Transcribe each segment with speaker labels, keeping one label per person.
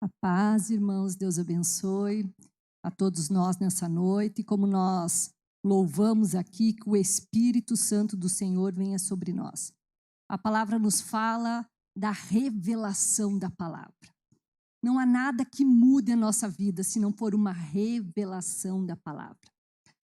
Speaker 1: A paz, irmãos, Deus abençoe a todos nós nessa noite. Como nós louvamos aqui, que o Espírito Santo do Senhor venha sobre nós. A palavra nos fala da revelação da palavra. Não há nada que mude a nossa vida se não for uma revelação da palavra.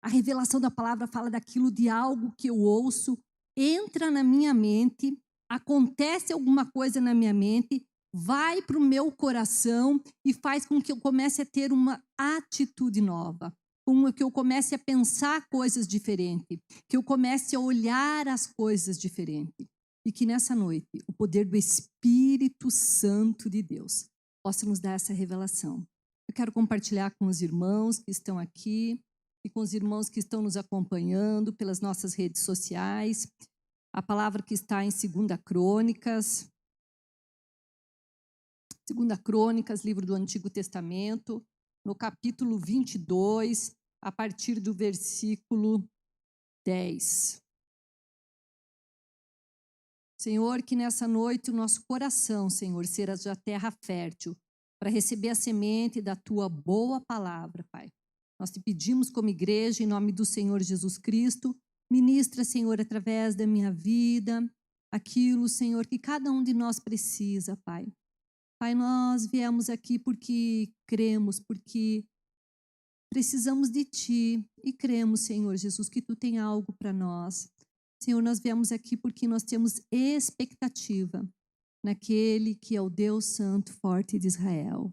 Speaker 1: A revelação da palavra fala daquilo de algo que eu ouço, entra na minha mente, acontece alguma coisa na minha mente, vai para o meu coração e faz com que eu comece a ter uma atitude nova, com que eu comece a pensar coisas diferentes, que eu comece a olhar as coisas diferentes. E que nessa noite o poder do Espírito Santo de Deus possa nos dar essa revelação. Eu quero compartilhar com os irmãos que estão aqui e com os irmãos que estão nos acompanhando pelas nossas redes sociais, a palavra que está em 2 Crônicas, livro do Antigo Testamento, no capítulo 22, a partir do versículo 10. Senhor, que nessa noite o nosso coração, Senhor, seja terra fértil para receber a semente da Tua boa palavra, Pai. Nós te pedimos como igreja, em nome do Senhor Jesus Cristo, ministra, Senhor, através da minha vida, aquilo, Senhor, que cada um de nós precisa, Pai. Pai, nós viemos aqui porque cremos, porque precisamos de Ti e cremos, Senhor Jesus, que Tu tem algo para nós. Senhor, nós viemos aqui porque nós temos expectativa naquele que é o Deus Santo, Forte de Israel.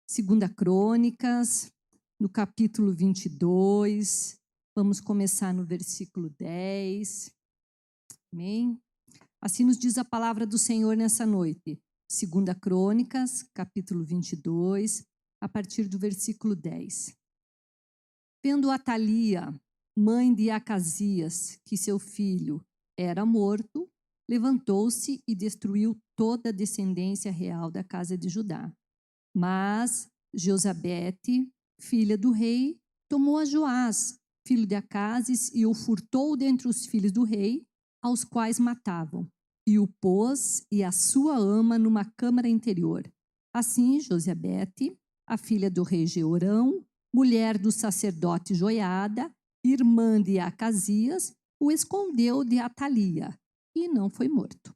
Speaker 1: 2 Crônicas, no capítulo 22, vamos começar no versículo 10. Amém? Assim nos diz a palavra do Senhor nessa noite. 2 Crônicas, capítulo 22, a partir do versículo 10. Vendo Atalia, mãe de Acasias, que seu filho era morto, levantou-se e destruiu toda a descendência real da casa de Judá. Mas Josabete, filha do rei, tomou a Joás, filho de Acases, e o furtou dentre os filhos do rei, aos quais matavam, e o pôs e a sua ama numa câmara interior. Assim, Josabete, a filha do rei Jeorão, mulher do sacerdote Joiada, irmã de Acasias, o escondeu de Atalia, e não foi morto.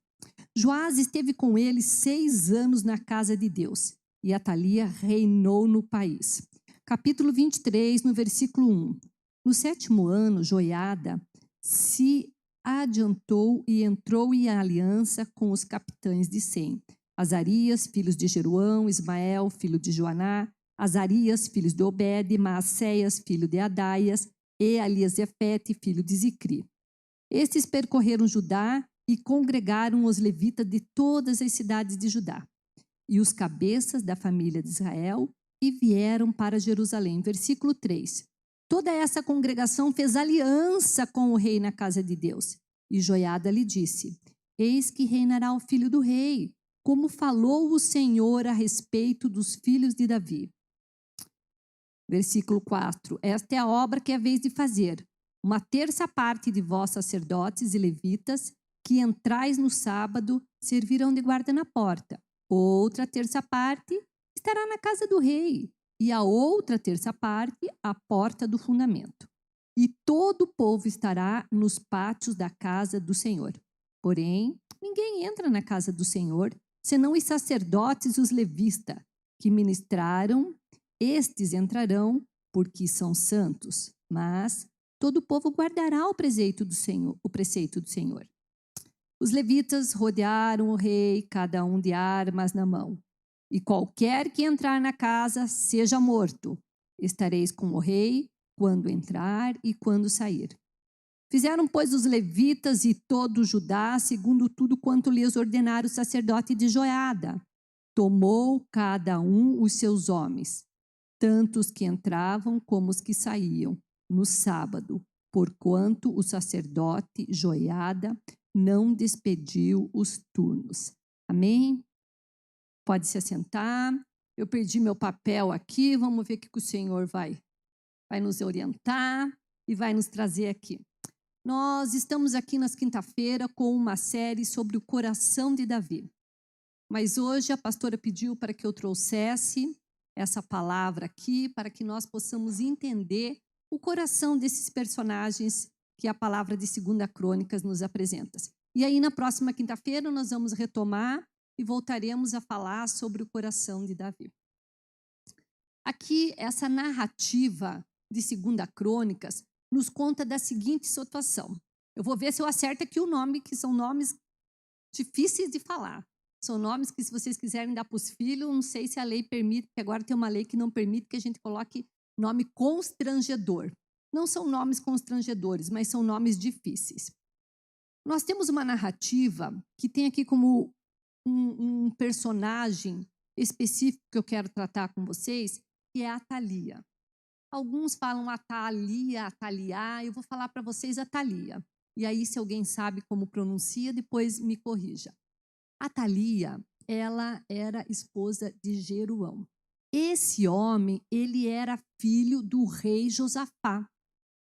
Speaker 1: Joás esteve com ele 6 anos na casa de Deus, e Atalia reinou no país. Capítulo 23, no versículo 1. No 7º ano, Joiada se adiantou e entrou em aliança com os capitães de Sem, Azarias, filhos de Jeroão, Ismael, filho de Joaná, Azarias, filhos de Obed, Maacéias, filho de Adaias, e Eliasefete, filho de Zicri. Estes percorreram Judá e congregaram os levitas de todas as cidades de Judá e os cabeças da família de Israel e vieram para Jerusalém. Versículo 3. Toda essa congregação fez aliança com o rei na casa de Deus. E Joiada lhe disse: Eis que reinará o filho do rei, como falou o Senhor a respeito dos filhos de Davi. Versículo 4. Esta é a obra que é vez de fazer. 1/3 parte de vós, sacerdotes e levitas, que entrais no sábado, servirão de guarda na porta. Outra 1/3 parte estará na casa do rei, e a outra 1/3 parte à porta do fundamento. E todo o povo estará nos pátios da casa do Senhor. Porém, ninguém entra na casa do Senhor, senão os sacerdotes e os levitas, que ministraram. Estes entrarão, porque são santos, mas todo o povo guardará o preceito do Senhor. Os levitas rodearam o rei, cada um de armas na mão. E qualquer que entrar na casa, seja morto. Estareis com o rei quando entrar e quando sair. Fizeram, pois, os levitas e todo Judá, segundo tudo quanto lhes ordenara o sacerdote de Joiada. Tomou cada um os seus homens, tanto os que entravam como os que saíam, no sábado, porquanto o sacerdote Joiada não despediu os turnos. Amém? Pode se assentar. Eu perdi meu papel aqui, vamos ver o que o Senhor vai nos orientar e vai nos trazer aqui. Nós estamos aqui nas quinta-feira com uma série sobre o coração de Davi. Mas hoje a pastora pediu para que eu trouxesse essa palavra aqui, para que nós possamos entender o coração desses personagens que a palavra de 2 Crônicas nos apresenta. E aí, na próxima quinta-feira, nós vamos retomar e voltaremos a falar sobre o coração de Davi. Aqui, essa narrativa de 2 Crônicas nos conta da seguinte situação. Eu vou ver se eu acerto aqui o nome, que são nomes difíceis de falar. São nomes que, se vocês quiserem dar para os filhos, não sei se a lei permite, porque agora tem uma lei que não permite que a gente coloque nome constrangedor. Não são nomes constrangedores, mas são nomes difíceis. Nós temos uma narrativa que tem aqui como um personagem específico que eu quero tratar com vocês, que é a Atalia. Alguns falam Atalia, Ataliá, eu vou falar para vocês Atalia. E aí, se alguém sabe como pronuncia, depois me corrija. Atalia, ela era esposa de Jeroão. Esse homem, ele era filho do rei Josafá.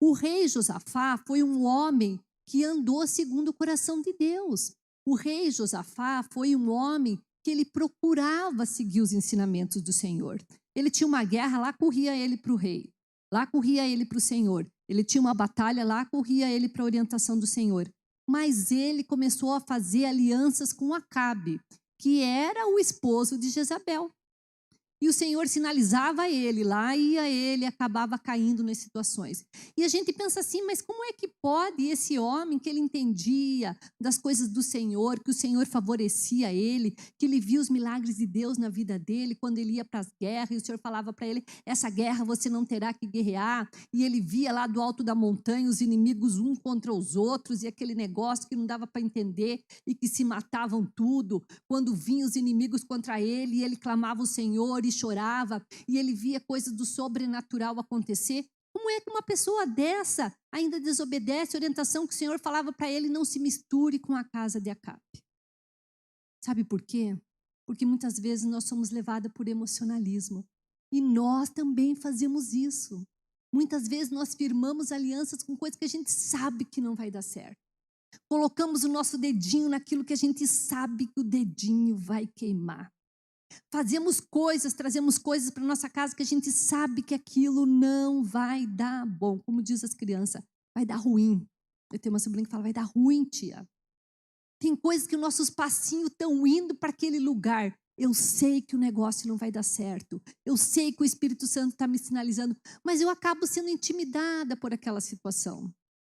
Speaker 1: O rei Josafá foi um homem que andou segundo o coração de Deus. O rei Josafá foi um homem que ele procurava seguir os ensinamentos do Senhor. Ele tinha uma guerra, lá corria ele para o rei. Lá corria ele para o Senhor. Ele tinha uma batalha, lá corria ele para a orientação do Senhor. Mas ele começou a fazer alianças com Acabe, que era o esposo de Jezabel. E o Senhor sinalizava a ele, lá ia ele, acabava caindo nas situações. E a gente pensa assim, mas como é que pode esse homem que ele entendia das coisas do Senhor, que o Senhor favorecia ele, que ele via os milagres de Deus na vida dele, quando ele ia para as guerras, e o Senhor falava para ele, essa guerra você não terá que guerrear, e ele via lá do alto da montanha os inimigos uns contra os outros, e aquele negócio que não dava para entender, e que se matavam tudo, quando vinham os inimigos contra ele, e ele clamava o Senhor, e chorava, e ele via coisas do sobrenatural acontecer. Como é que uma pessoa dessa ainda desobedece a orientação que o Senhor falava para ele, não se misture com a casa de Acabe? Sabe por quê? Porque muitas vezes nós somos levadas por emocionalismo, e nós também fazemos isso. Muitas vezes nós firmamos alianças com coisas que a gente sabe que não vai dar certo. Colocamos o nosso dedinho naquilo que a gente sabe que o dedinho vai queimar. Fazemos coisas, trazemos coisas para nossa casa que a gente sabe que aquilo não vai dar bom. Como diz as crianças, vai dar ruim. Eu tenho uma sobrinha que fala, vai dar ruim, tia. Tem coisas que os nossos passinhos estão indo para aquele lugar. Eu sei que o negócio não vai dar certo. Eu sei que o Espírito Santo está me sinalizando, mas eu acabo sendo intimidada por aquela situação.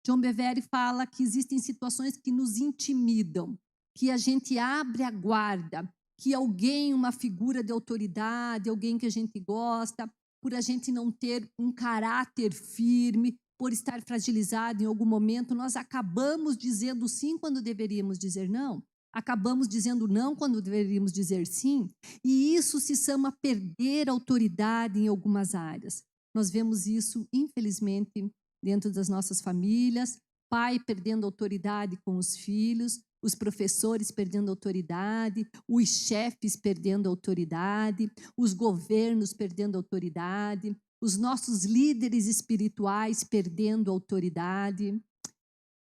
Speaker 1: John Bevere fala que existem situações que nos intimidam, que a gente abre a guarda, que alguém, uma figura de autoridade, alguém que a gente gosta, por a gente não ter um caráter firme, por estar fragilizado em algum momento, nós acabamos dizendo sim quando deveríamos dizer não. Acabamos dizendo não quando deveríamos dizer sim. E isso se chama perder autoridade em algumas áreas. Nós vemos isso, infelizmente, dentro das nossas famílias, pai perdendo autoridade com os filhos, os professores perdendo autoridade, os chefes perdendo autoridade, os governos perdendo autoridade, os nossos líderes espirituais perdendo autoridade.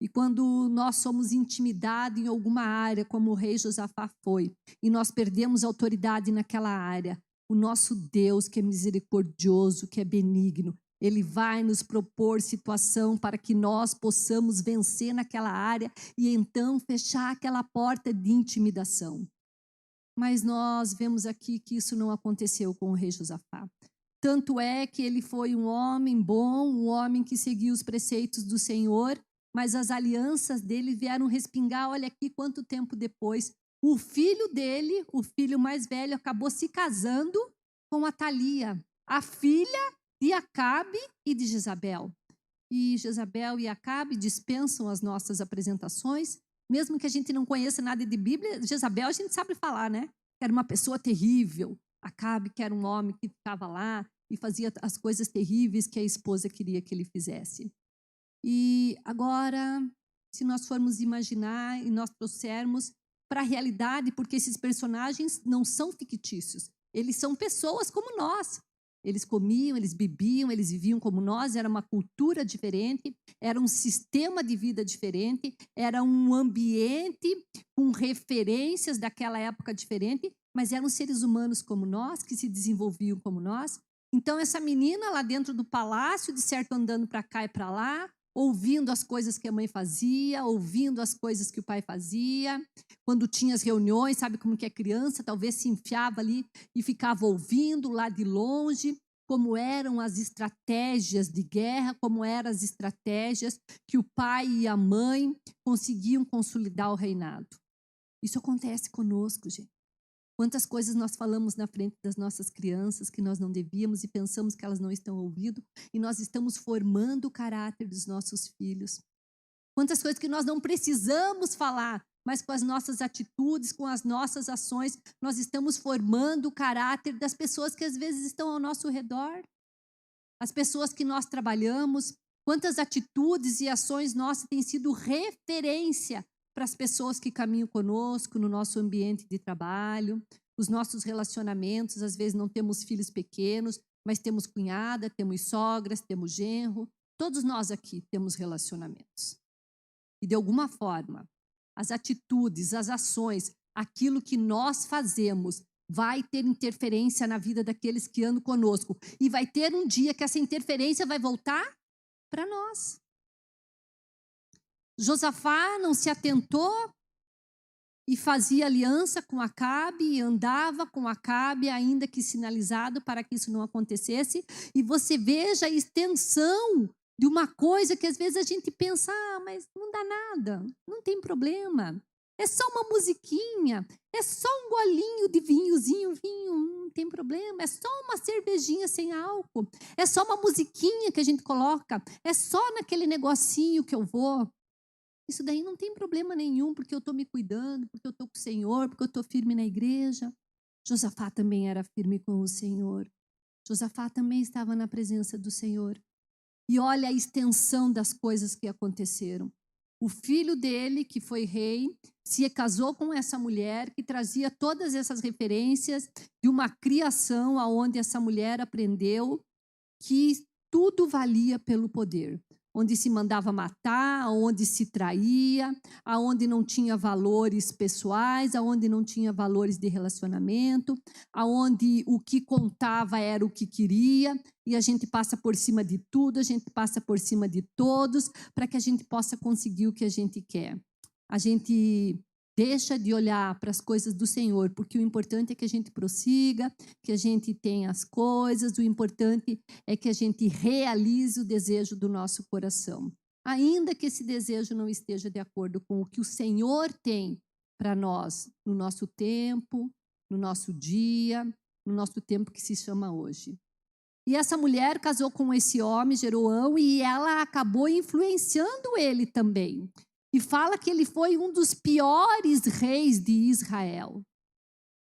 Speaker 1: E quando nós somos intimidados em alguma área, como o rei Josafá foi, e nós perdemos autoridade naquela área, o nosso Deus, que é misericordioso, que é benigno, Ele vai nos propor situação para que nós possamos vencer naquela área e então fechar aquela porta de intimidação. Mas nós vemos aqui que isso não aconteceu com o rei Josafá. Tanto é que ele foi um homem bom, um homem que seguiu os preceitos do Senhor, mas as alianças dele vieram respingar, olha aqui quanto tempo depois. O filho dele, o filho mais velho, acabou se casando com Atalia, a filha de Acabe e de Jezabel. E Jezabel e Acabe dispensam as nossas apresentações, mesmo que a gente não conheça nada de Bíblia, Jezabel a gente sabe falar, né? Era uma pessoa terrível. Acabe, que era um homem que ficava lá e fazia as coisas terríveis que a esposa queria que ele fizesse. E agora, se nós formos imaginar e nós trouxermos para a realidade, porque esses personagens não são fictícios, eles são pessoas como nós. Eles comiam, eles bebiam, eles viviam como nós, era uma cultura diferente, era um sistema de vida diferente, era um ambiente com referências daquela época diferente, mas eram seres humanos como nós, que se desenvolviam como nós. Então, essa menina lá dentro do palácio, de certo andando para cá e para lá, ouvindo as coisas que a mãe fazia, ouvindo as coisas que o pai fazia. Quando tinha as reuniões, sabe como que é criança, talvez se enfiava ali e ficava ouvindo lá de longe como eram as estratégias de guerra, como eram as estratégias que o pai e a mãe conseguiam consolidar o reinado. Isso acontece conosco, gente. Quantas coisas nós falamos na frente das nossas crianças que nós não devíamos e pensamos que elas não estão ouvindo, e nós estamos formando o caráter dos nossos filhos. Quantas coisas que nós não precisamos falar, mas com as nossas atitudes, com as nossas ações, nós estamos formando o caráter das pessoas que às vezes estão ao nosso redor. As pessoas que nós trabalhamos, quantas atitudes e ações nossas têm sido referência para as pessoas que caminham conosco no nosso ambiente de trabalho, os nossos relacionamentos. Às vezes não temos filhos pequenos, mas temos cunhada, temos sogras, temos genro. Todos nós aqui temos relacionamentos. E de alguma forma, as atitudes, as ações, aquilo que nós fazemos vai ter interferência na vida daqueles que andam conosco. E vai ter um dia que essa interferência vai voltar para nós. Josafá não se atentou e fazia aliança com Acabe e andava com Acabe, ainda que sinalizado para que isso não acontecesse. E você veja a extensão de uma coisa que às vezes a gente pensa, mas não dá nada, não tem problema. É só uma musiquinha, é só um golinho de vinho, não tem problema. É só uma cervejinha sem álcool, é só uma musiquinha que a gente coloca, é só naquele negocinho que eu vou. Isso daí não tem problema nenhum, porque eu estou me cuidando, porque eu estou com o Senhor, porque eu estou firme na igreja. Josafá também era firme com o Senhor. Josafá também estava na presença do Senhor. E olha a extensão das coisas que aconteceram. O filho dele, que foi rei, se casou com essa mulher que trazia todas essas referências de uma criação onde essa mulher aprendeu que tudo valia pelo poder. Onde se mandava matar, onde se traía, aonde não tinha valores pessoais, aonde não tinha valores de relacionamento, aonde o que contava era o que queria, e a gente passa por cima de tudo, a gente passa por cima de todos, para que a gente possa conseguir o que a gente quer. A gente deixa de olhar para as coisas do Senhor, porque o importante é que a gente prossiga, que a gente tenha as coisas, o importante é que a gente realize o desejo do nosso coração. Ainda que esse desejo não esteja de acordo com o que o Senhor tem para nós, no nosso tempo, no nosso dia, no nosso tempo que se chama hoje. E essa mulher casou com esse homem, Jeroão, e ela acabou influenciando ele também. E fala que ele foi um dos piores reis de Israel.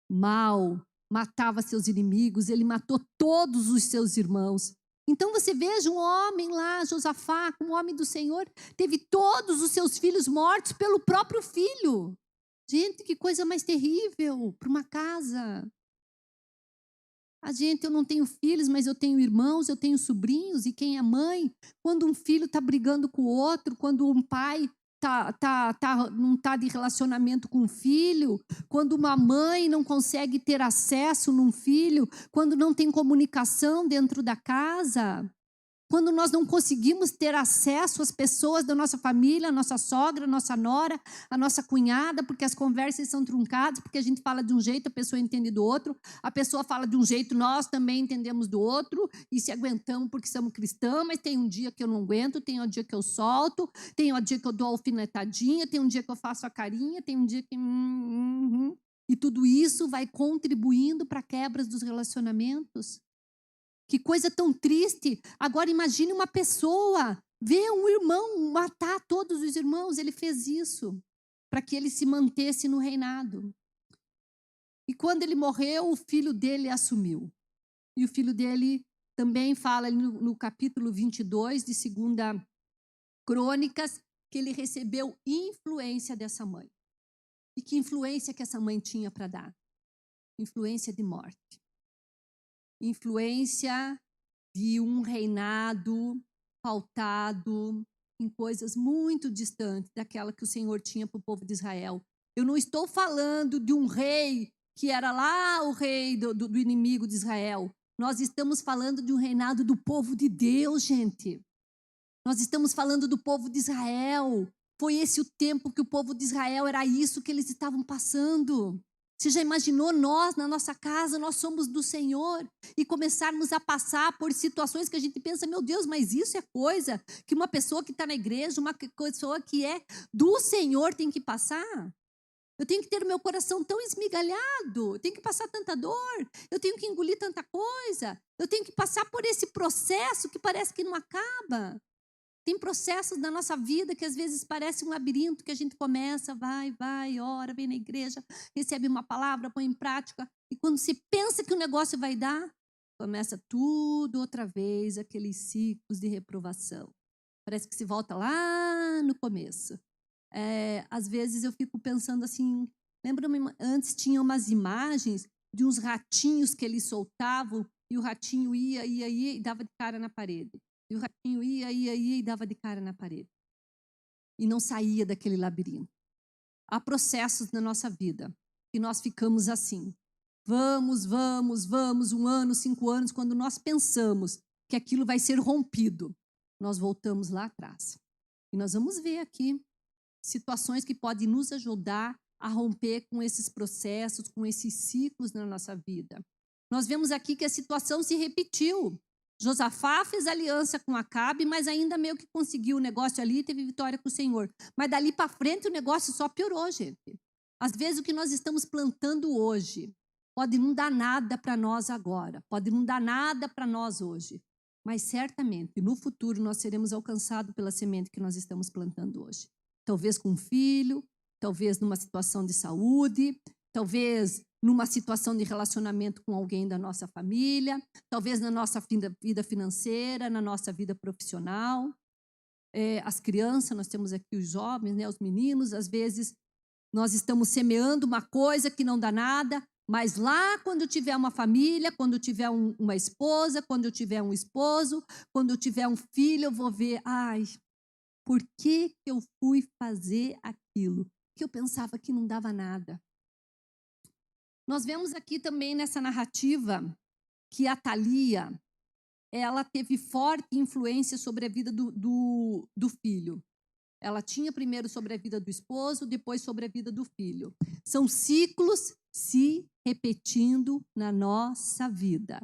Speaker 1: Mal, matava seus inimigos, ele matou todos os seus irmãos. Então você veja um homem lá, Josafá, como homem do Senhor, teve todos os seus filhos mortos pelo próprio filho. Gente, que coisa mais terrível para uma casa. Eu não tenho filhos, mas eu tenho irmãos, eu tenho sobrinhos, e quem é mãe? Quando um filho está brigando com o outro, quando um pai não está de relacionamento com o filho, quando uma mãe não consegue ter acesso num filho, quando não tem comunicação dentro da casa, quando nós não conseguimos ter acesso às pessoas da nossa família, a nossa sogra, a nossa nora, a nossa cunhada, porque as conversas são truncadas, porque a gente fala de um jeito, a pessoa entende do outro, a pessoa fala de um jeito, nós também entendemos do outro, e se aguentamos porque somos cristãos, mas tem um dia que eu não aguento, tem um dia que eu solto, tem um dia que eu dou a alfinetadinha, tem um dia que eu faço a carinha, tem um dia que... E tudo isso vai contribuindo para a quebra dos relacionamentos. Que coisa tão triste. Agora imagine uma pessoa ver um irmão matar todos os irmãos. Ele fez isso para que ele se mantesse no reinado. E quando ele morreu, o filho dele assumiu. E o filho dele também fala no capítulo 22 de 2 Crônicas que ele recebeu influência dessa mãe. E que influência que essa mãe tinha para dar? Influência de morte. influência de um reinado pautado em coisas muito distantes daquela que o Senhor tinha para o povo de Israel. Eu não estou falando de um rei que era lá o rei do inimigo de Israel. Nós estamos falando de um reinado do povo de Deus, gente. Nós estamos falando do povo de Israel. Foi esse o tempo que o povo de Israel, era isso que eles estavam passando. Você já imaginou nós, na nossa casa, nós somos do Senhor, e começarmos a passar por situações que a gente pensa, meu Deus, mas isso é coisa que uma pessoa que está na igreja, uma pessoa que é do Senhor tem que passar? Eu tenho que ter o meu coração tão esmigalhado, eu tenho que passar tanta dor, eu tenho que engolir tanta coisa, eu tenho que passar por esse processo que parece que não acaba. Tem processos na nossa vida que às vezes parece um labirinto que a gente começa, vai, ora, vem na igreja, recebe uma palavra, põe em prática, e quando se pensa que o negócio vai dar, começa tudo outra vez, aqueles ciclos de reprovação. Parece que se volta lá no começo. Às vezes eu fico pensando assim, lembra-me, antes tinha umas imagens de uns ratinhos que eles soltavam, e o ratinho ia e dava de cara na parede. E o ratinho ia e dava de cara na parede. E não saía daquele labirinto. Há processos na nossa vida que nós ficamos assim. Vamos, 1 ano, 5 anos, quando nós pensamos que aquilo vai ser rompido, nós voltamos lá atrás. E nós vamos ver aqui situações que podem nos ajudar a romper com esses processos, com esses ciclos na nossa vida. Nós vemos aqui que a situação se repetiu. Josafá fez aliança com Acabe, mas ainda meio que conseguiu o negócio ali e teve vitória com o Senhor. Mas dali para frente o negócio só piorou, gente. Às vezes o que nós estamos plantando hoje pode não dar nada para nós agora, pode não dar nada para nós hoje, mas certamente no futuro nós seremos alcançados pela semente que nós estamos plantando hoje. Talvez com um filho, talvez numa situação de saúde, talvez numa situação de relacionamento com alguém da nossa família, talvez na nossa vida financeira, na nossa vida profissional. As crianças, nós temos aqui os jovens, né, os meninos, às vezes nós estamos semeando uma coisa que não dá nada, mas lá quando eu tiver uma família, quando eu tiver uma esposa, quando eu tiver um esposo, quando eu tiver um filho, eu vou ver, por que eu fui fazer aquilo? Que eu pensava que não dava nada. Nós vemos aqui também nessa narrativa que a Thalia, ela teve forte influência sobre a vida do filho. Ela tinha primeiro sobre a vida do esposo, depois sobre a vida do filho. São ciclos se repetindo na nossa vida.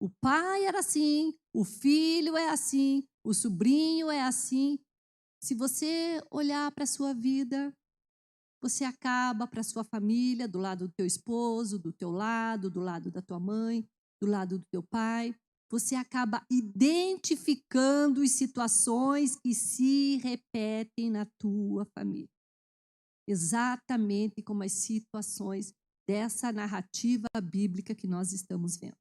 Speaker 1: O pai era assim, o filho é assim, o sobrinho é assim. Se você olhar para a sua vida, você acaba para a sua família, do lado do teu esposo, do teu lado, do lado da tua mãe, do lado do teu pai. Você acaba identificando as situações que se repetem na tua família. Exatamente como as situações dessa narrativa bíblica que nós estamos vendo.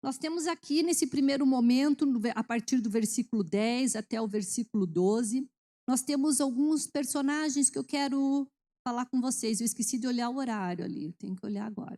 Speaker 1: Nós temos aqui, nesse primeiro momento, a partir do versículo 10 até o versículo 12, nós temos alguns personagens que eu quero falar com vocês. Eu esqueci de olhar o horário ali, tenho que olhar agora.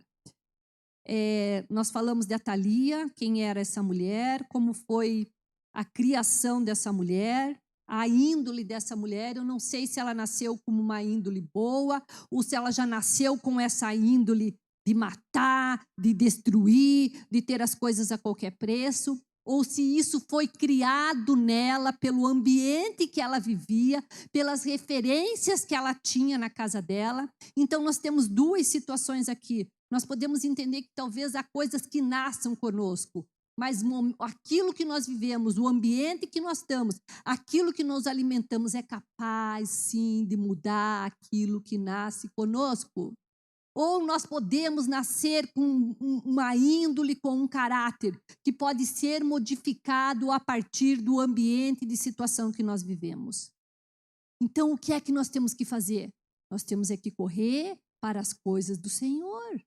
Speaker 1: Nós falamos de Atalia, quem era essa mulher, como foi a criação dessa mulher, a índole dessa mulher. Eu não sei se ela nasceu como uma índole boa ou se ela já nasceu com essa índole de matar, de destruir, de ter as coisas a qualquer preço, ou se isso foi criado nela pelo ambiente que ela vivia, pelas referências que ela tinha na casa dela. Então nós temos duas situações aqui. Nós podemos entender que talvez há coisas que nasçam conosco, mas aquilo que nós vivemos, o ambiente que nós estamos, aquilo que nos alimentamos é capaz, sim, de mudar aquilo que nasce conosco. Ou nós podemos nascer com uma índole, com um caráter que pode ser modificado a partir do ambiente de situação que nós vivemos. Então, o que é que nós temos que fazer? Nós temos que correr para as coisas do Senhor.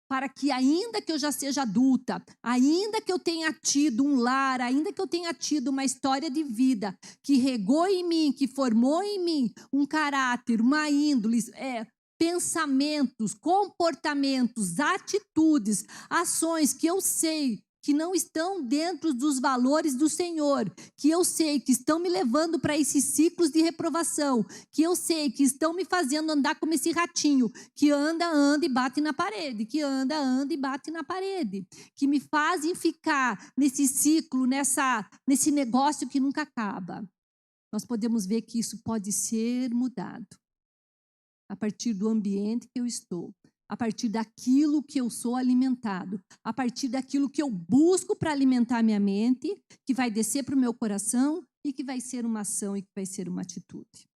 Speaker 1: Para que ainda que eu já seja adulta, ainda que eu tenha tido um lar, ainda que eu tenha tido uma história de vida que regou em mim, que formou em mim um caráter, uma índole, pensamentos, comportamentos, atitudes, ações que eu sei que não estão dentro dos valores do Senhor, que eu sei que estão me levando para esses ciclos de reprovação, que eu sei que estão me fazendo andar como esse ratinho, que anda, anda e bate na parede, que anda, anda e bate na parede, que me fazem ficar nesse ciclo, nesse negócio que nunca acaba. Nós podemos ver que isso pode ser mudado a partir do ambiente que eu estou, a partir daquilo que eu sou alimentado, a partir daquilo que eu busco para alimentar minha mente, que vai descer para o meu coração e que vai ser uma ação e que vai ser uma atitude.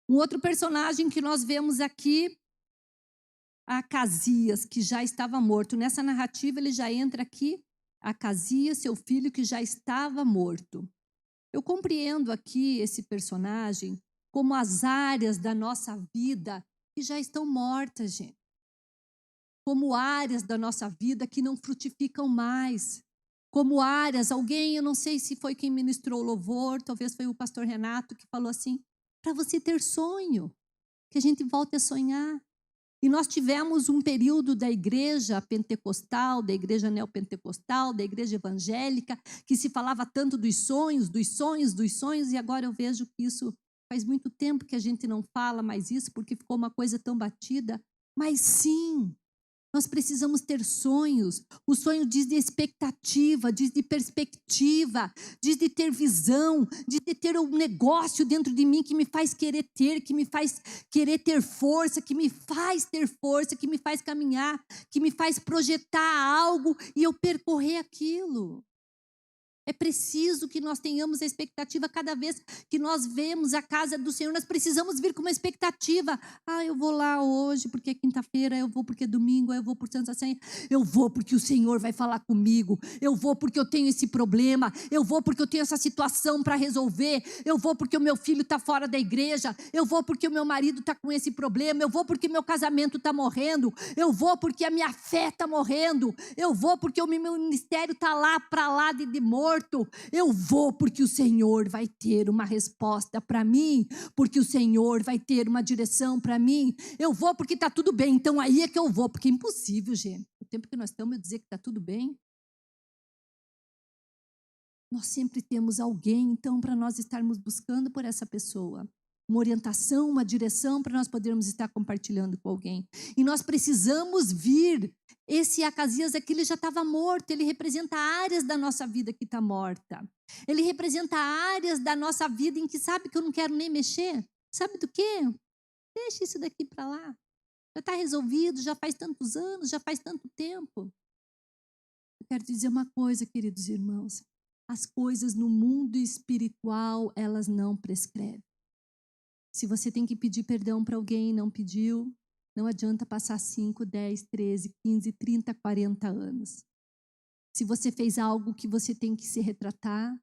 Speaker 1: Um outro personagem que nós vemos aqui, Acasias, que já estava morto. Nessa narrativa ele já entra aqui, Acasias, seu filho que já estava morto. Eu compreendo aqui esse personagem como as áreas da nossa vida que já estão mortas, gente. Como áreas da nossa vida que não frutificam mais. Como áreas, alguém, eu não sei se foi quem ministrou o louvor, talvez foi o pastor Renato que falou assim, para você ter sonho, que a gente volte a sonhar. E nós tivemos um período da igreja pentecostal, da igreja neopentecostal, da igreja evangélica, que se falava tanto dos sonhos, dos sonhos, dos sonhos, e agora eu vejo que isso faz muito tempo que a gente não fala mais isso, porque ficou uma coisa tão batida. Mas sim, nós precisamos ter sonhos. O sonho diz de expectativa, diz de perspectiva, diz de ter visão, diz de ter um negócio dentro de mim que me faz querer ter, que me faz querer ter força, que me faz ter força, que me faz caminhar, que me faz projetar algo e eu percorrer aquilo. É preciso que nós tenhamos a expectativa cada vez que nós vemos a casa do Senhor, nós precisamos vir com uma expectativa. Eu vou lá hoje porque é quinta-feira, eu vou porque é domingo, eu vou por Santa Ceia, eu vou porque o Senhor vai falar comigo, eu vou porque eu tenho esse problema, eu vou porque eu tenho essa situação para resolver, eu vou porque o meu filho está fora da igreja, eu vou porque o meu marido está com esse problema, eu vou porque meu casamento está morrendo, eu vou porque a minha fé está morrendo, eu vou porque o meu ministério está lá para lá de morto. Eu vou porque o Senhor vai ter uma resposta para mim, porque o Senhor vai ter uma direção para mim. Eu vou porque está tudo bem, então aí é que eu vou, porque é impossível, gente. O tempo que nós estamos, eu dizer que está tudo bem. Nós sempre temos alguém, então, para nós estarmos buscando por essa pessoa. Uma orientação, uma direção para nós podermos estar compartilhando com alguém. E nós precisamos vir. Esse Acasias aqui, ele já estava morto, ele representa áreas da nossa vida que está morta. Ele representa áreas da nossa vida em que sabe que eu não quero nem mexer. Sabe do quê? Deixa isso daqui para lá. Já está resolvido, já faz tantos anos, já faz tanto tempo. Eu quero dizer uma coisa, queridos irmãos. As coisas no mundo espiritual, elas não prescrevem. Se você tem que pedir perdão para alguém e não pediu, não adianta passar 5, 10, 13, 15, 30, 40 anos. Se você fez algo que você tem que se retratar,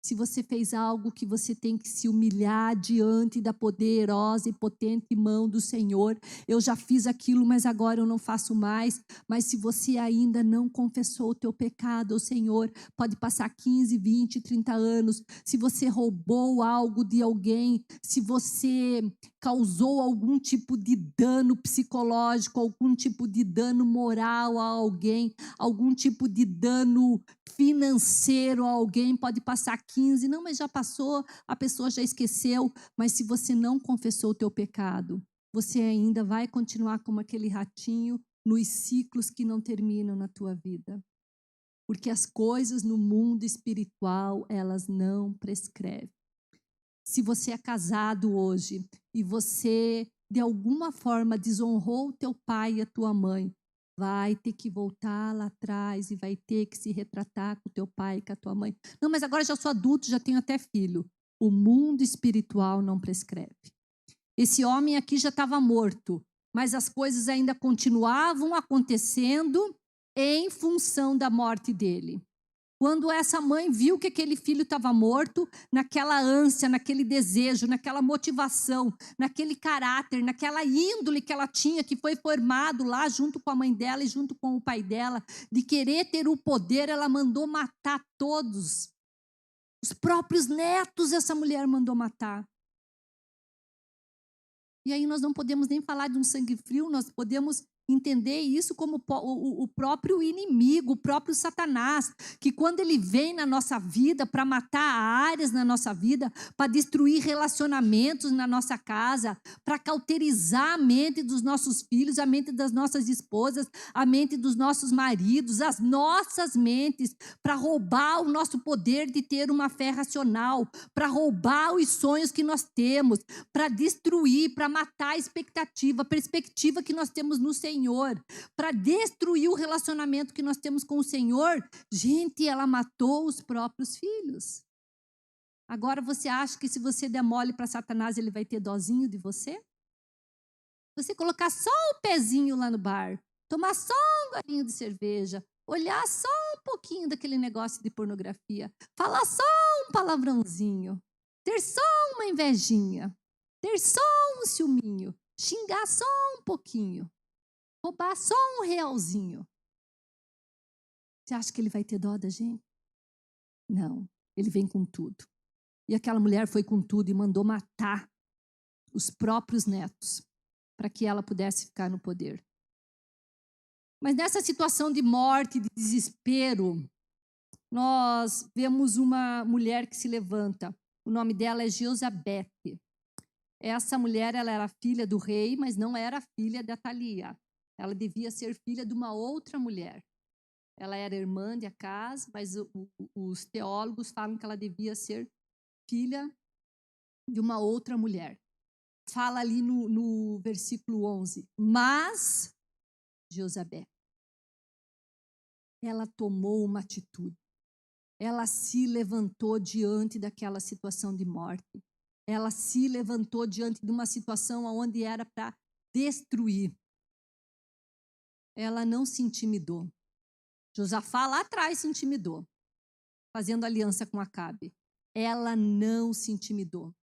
Speaker 1: se você fez algo que você tem que se humilhar diante da poderosa e potente mão do Senhor, eu já fiz aquilo, mas agora eu não faço mais. Mas se você ainda não confessou o teu pecado ao Senhor, pode passar 15, 20, 30 anos. Se você roubou algo de alguém, se você causou algum tipo de dano psicológico, algum tipo de dano moral a alguém, algum tipo de dano financeiro a alguém, pode passar 15, não, mas já passou, a pessoa já esqueceu, mas se você não confessou o teu pecado, você ainda vai continuar como aquele ratinho nos ciclos que não terminam na tua vida. Porque as coisas no mundo espiritual, elas não prescrevem. Se você é casado hoje e você de alguma forma desonrou o teu pai e a tua mãe, vai ter que voltar lá atrás e vai ter que se retratar com o teu pai e com a tua mãe. Não, mas agora já sou adulto, já tenho até filho. O mundo espiritual não prescreve. Esse homem aqui já estava morto, mas as coisas ainda continuavam acontecendo em função da morte dele. Quando essa mãe viu que aquele filho estava morto, naquela ânsia, naquele desejo, naquela motivação, naquele caráter, naquela índole que ela tinha, que foi formado lá junto com a mãe dela e junto com o pai dela, de querer ter o poder, ela mandou matar todos. Os próprios netos essa mulher mandou matar. E aí nós não podemos nem falar de um sangue frio, nós podemos entender isso como o próprio inimigo, o próprio Satanás, que quando ele vem na nossa vida para matar áreas na nossa vida, para destruir relacionamentos na nossa casa, para cauterizar a mente dos nossos filhos, a mente das nossas esposas, a mente dos nossos maridos, as nossas mentes, para roubar o nosso poder de ter uma fé racional, para roubar os sonhos que nós temos, para destruir, para matar a expectativa, a perspectiva que nós temos no Senhor, para destruir o relacionamento que nós temos com o Senhor. Gente, ela matou os próprios filhos. Agora você acha que se você der mole para Satanás, ele vai ter dozinho de você? Você colocar só o pezinho lá no bar, tomar só um golinho de cerveja, olhar só um pouquinho daquele negócio de pornografia, falar só um palavrãozinho, ter só uma invejinha, ter só um ciúminho, xingar só um pouquinho, roubar só um realzinho. Você acha que ele vai ter dó da gente? Não, ele vem com tudo. E aquela mulher foi com tudo e mandou matar os próprios netos para que ela pudesse ficar no poder. Mas nessa situação de morte, de desespero, nós vemos uma mulher que se levanta. O nome dela é Josabete. Essa mulher, ela era filha do rei, mas não era filha de Atalia. Ela devia ser filha de uma outra mulher. Ela era irmã de Acaz, mas os teólogos falam que ela devia ser filha de uma outra mulher. Fala ali no versículo 11. Mas Josabete, ela tomou uma atitude. Ela se levantou diante daquela situação de morte. Ela se levantou diante de uma situação onde era para destruir. Ela não se intimidou. Josafá lá atrás se intimidou, fazendo aliança com Acabe. Ela não se intimidou.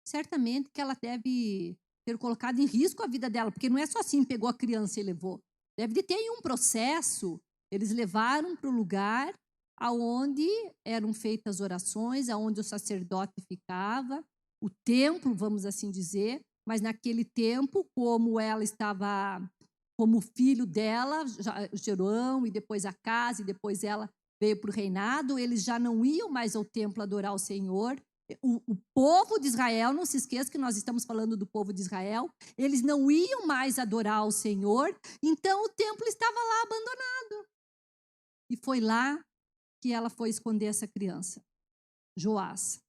Speaker 1: Certamente que ela deve ter colocado em risco a vida dela, porque não é só assim, pegou a criança e levou. Deve de ter aí um processo. Eles levaram para o lugar aonde eram feitas orações, aonde o sacerdote ficava, o templo, vamos assim dizer, mas naquele tempo, como ela estava, como o filho dela, Jeroão, e depois Acaz, e depois ela veio para o reinado, eles já não iam mais ao templo adorar o Senhor. O povo de Israel, não se esqueça que nós estamos falando do povo de Israel, eles não iam mais adorar o Senhor, então o templo estava lá abandonado. E foi lá que ela foi esconder essa criança, Joás,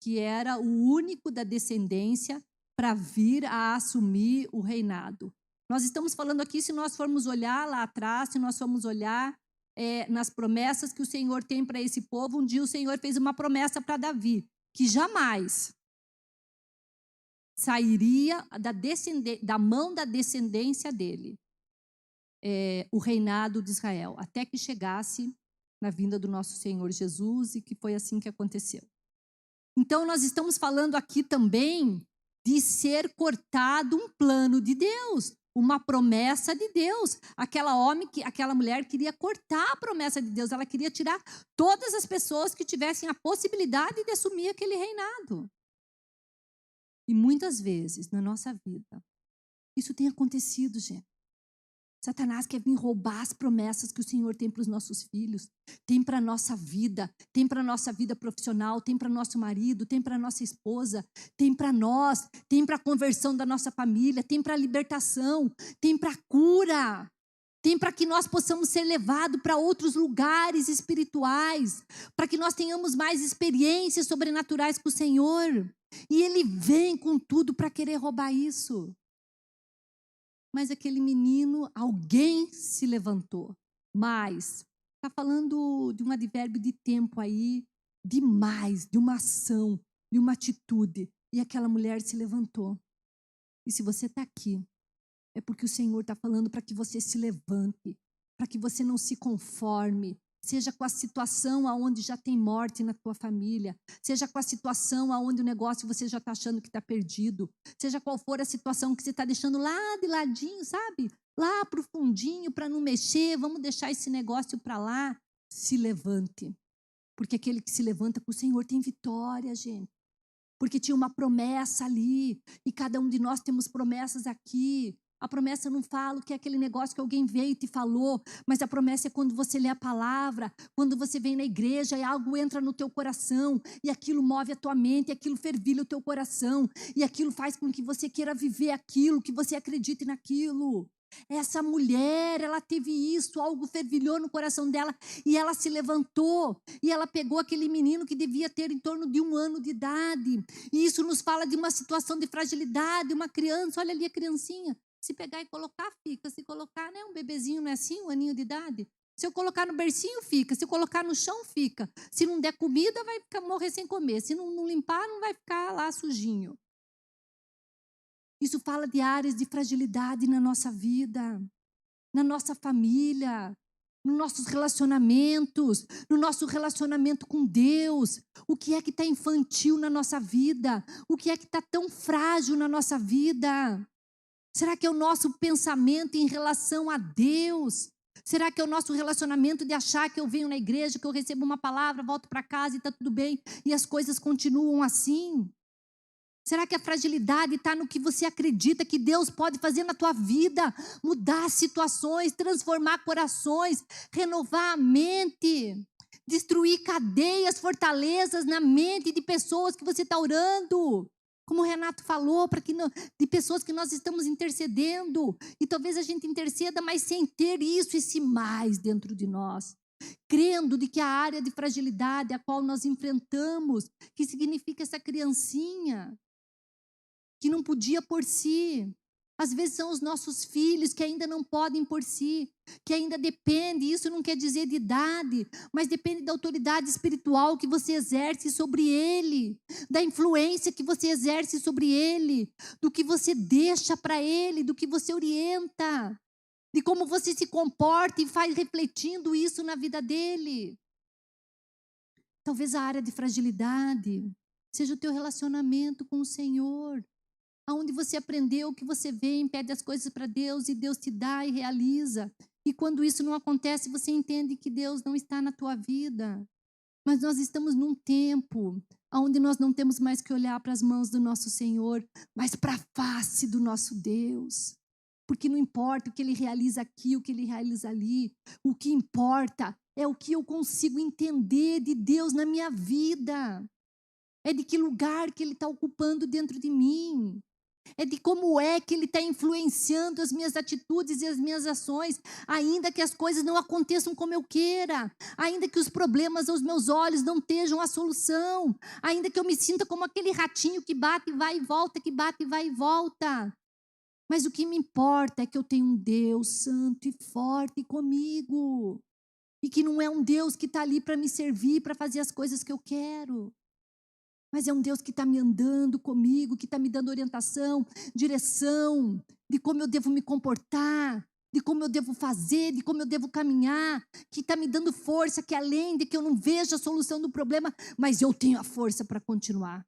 Speaker 1: que era o único da descendência para vir a assumir o reinado. Nós estamos falando aqui, se nós formos olhar lá atrás, se nós formos olhar nas promessas que o Senhor tem para esse povo, um dia o Senhor fez uma promessa para Davi, que jamais sairia da mão da descendência dele o reinado de Israel, até que chegasse na vinda do nosso Senhor Jesus, e que foi assim que aconteceu. Então nós estamos falando aqui também de ser cortado um plano de Deus, uma promessa de Deus. Aquela mulher queria cortar a promessa de Deus, ela queria tirar todas as pessoas que tivessem a possibilidade de assumir aquele reinado. E muitas vezes na nossa vida, isso tem acontecido, gente. Satanás quer vir roubar as promessas que o Senhor tem para os nossos filhos, tem para a nossa vida, tem para a nossa vida profissional, tem para o nosso marido, tem para a nossa esposa, tem para nós, tem para a conversão da nossa família, tem para a libertação, tem para a cura, tem para que nós possamos ser levados para outros lugares espirituais, para que nós tenhamos mais experiências sobrenaturais com o Senhor. E Ele vem com tudo para querer roubar isso. Mas aquele menino, alguém se levantou. Mas, está falando de um advérbio de tempo aí, demais, de uma ação, de uma atitude. E aquela mulher se levantou. E se você está aqui, é porque o Senhor está falando para que você se levante, para que você não se conforme, seja com a situação onde já tem morte na tua família, seja com a situação onde o negócio você já está achando que está perdido, seja qual for a situação que você está deixando lá de ladinho, sabe? Lá para o fundinho, para não mexer, vamos deixar esse negócio para lá. Se levante, porque aquele que se levanta com o Senhor tem vitória, gente. porque tinha uma promessa ali, e cada um de nós temos promessas aqui. A promessa não fala que é aquele negócio que alguém veio e te falou, mas a promessa é quando você lê a palavra, quando você vem na igreja e algo entra no teu coração, e aquilo move a tua mente, e aquilo fervilha o teu coração, e aquilo faz com que você queira viver aquilo, que você acredite naquilo. Essa mulher, ela teve isso, algo fervilhou no coração dela, e ela se levantou, e ela pegou aquele menino que devia ter em torno de 1 ano de idade, e isso nos fala de uma situação de fragilidade, uma criança, olha ali a criancinha, se pegar e colocar, fica, se colocar, né, um bebezinho, não é assim, 1 aninho de idade, se eu colocar no bercinho, fica, se eu colocar no chão, fica, se não der comida, vai morrer sem comer, se não limpar, não vai ficar lá sujinho. Isso fala de áreas de fragilidade na nossa vida, na nossa família, nos nossos relacionamentos, no nosso relacionamento com Deus. O que é que está infantil na nossa vida? O que é que está tão frágil na nossa vida? Será que é o nosso pensamento em relação a Deus? Será que é o nosso relacionamento de achar que eu venho na igreja, que eu recebo uma palavra, volto para casa e está tudo bem, e as coisas continuam assim? Será que a fragilidade está no que você acredita que Deus pode fazer na tua vida? Mudar situações, transformar corações, renovar a mente, destruir cadeias, fortalezas na mente de pessoas que você está orando. Como o Renato falou, de pessoas que nós estamos intercedendo. E talvez a gente interceda, mas sem ter isso, esse mais dentro de nós. Crendo de que a área de fragilidade a qual nós enfrentamos, que significa essa criancinha, que não podia por si. Às vezes são os nossos filhos que ainda não podem por si, que ainda depende, isso não quer dizer de idade, mas depende da autoridade espiritual que você exerce sobre ele, da influência que você exerce sobre ele, do que você deixa para ele, do que você orienta, de como você se comporta e faz refletindo isso na vida dele. Talvez a área de fragilidade seja o teu relacionamento com o Senhor, aonde você aprendeu que você vem, pede as coisas para Deus e Deus te dá e realiza. E quando isso não acontece, você entende que Deus não está na tua vida. Mas nós estamos num tempo onde nós não temos mais que olhar para as mãos do nosso Senhor, mas para a face do nosso Deus. Porque não importa o que Ele realiza aqui, o que Ele realiza ali. O que importa é o que eu consigo entender de Deus na minha vida. É de que lugar que Ele está ocupando dentro de mim. É de como é que Ele está influenciando as minhas atitudes e as minhas ações, ainda que as coisas não aconteçam como eu queira, ainda que os problemas aos meus olhos não estejam a solução, ainda que eu me sinta como aquele ratinho que bate e vai e volta, que bate e vai e volta. Mas o que me importa é que eu tenho um Deus santo e forte comigo, e que não é um Deus que está ali para me servir, para fazer as coisas que eu quero. Mas é um Deus que está me andando comigo, que está me dando orientação, direção, de como eu devo me comportar, de como eu devo fazer, de como eu devo caminhar, que está me dando força, que além de que eu não vejo a solução do problema, mas eu tenho a força para continuar.